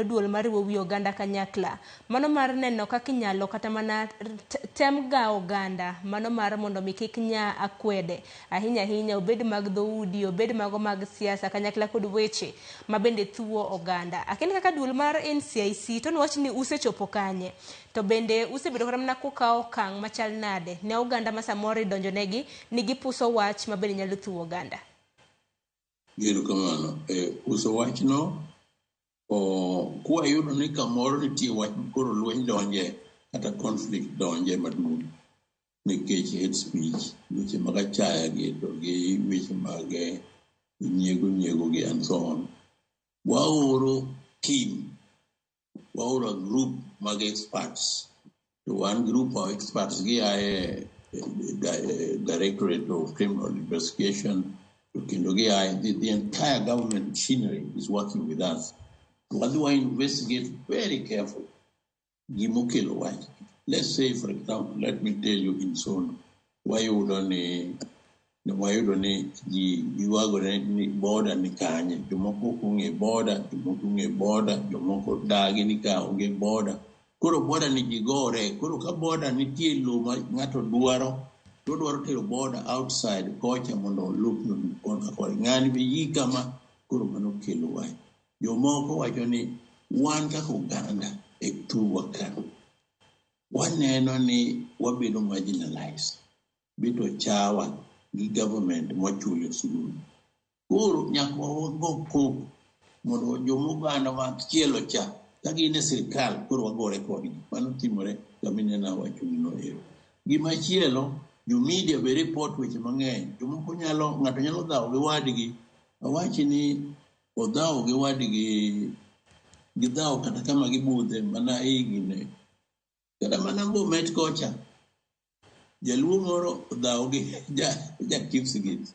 kelo duol mar wi oganda kanyakla. Mano mar neno kaka inyalo kata mana tem ga oganda, mano mar mondo mi kik nya akwede ahinya ahinya obed mag dhoudi, obed mago mag siasa kanyakla kod weche ma bende thuo oganda. Akini kaka duol mar NCIC to nwach ni usechopo kanye, to bende usebedo kata mana kukawo okang' machal nade ne oganda ma samoro idonjonegi ni gipuso wach ma bende nyalo thuo oganda. Giro kamano, uso wach no, kuwa yudo ni kamoro nitie wach koro lweny donje kata conflict donje maduong' nikech hate speech, weche mag achaya gi to gi weche mag nyiego gi and so on. Waoro team, waoro a group mag experts. To one group of experts gi aye Directorate of Criminal Investigation. The entire government machinery is working with us. What do I investigate very carefully? Let's say, for example, let me tell you in Sono, why you don't you are going to border ni kanye, jomoko kunge border, jomoko dagi ni ka unge border. Kuro border ni jigore, kuro ka border ni tie luma ngato duaro. Don't want to border outside kocha mondo look on akori ngani bi yikama kuro mano kelo wai jomoko wacho ni wan kaka Uganda e tuwa kan waneno ni wabedo marginalized bito chawa gi government mochulo sulu kuro nyakwa wago ko mondo jomoganda ma chielo cha kagine sirkal kuro wagore kodgi mano timore kamine na wacho ni no ero gima chielo you media be report which mang'eny jomoko ng'ato nyalo dhawo gi wadgi awachi ni odhawo gi wadgi gidhawo kata kama gibudhe mana igine kata mana Bomet kocha jaluo moro odhawo gi ja Kipsigis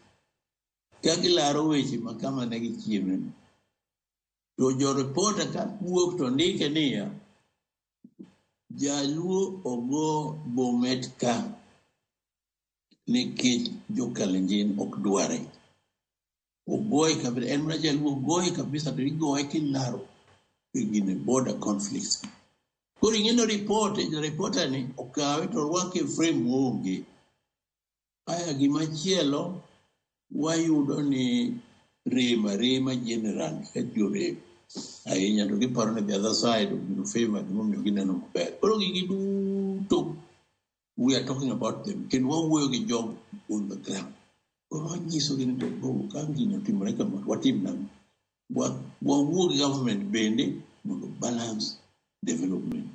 ka gilaro weche makama ne gichieme to jo reporter ka wuok to ndike niya jaluo ogo Bomet ka nikech jokalenjin ok dware ogoye kabisa en mana jaluo ogoye kabisa to igoye kilaro gine border conflicts koro ing'eno reporter ni okawe to rwake frame onge aya gimachielo wayudo ni rema general ka jore ahinya to giparo ni the other side obiro favor gimomiyo gineno maber koro gigi duto we are talking about them. Can one way get job on the ground? Or Jesus in the go, can't to recommend what him now? What would government bending balance development?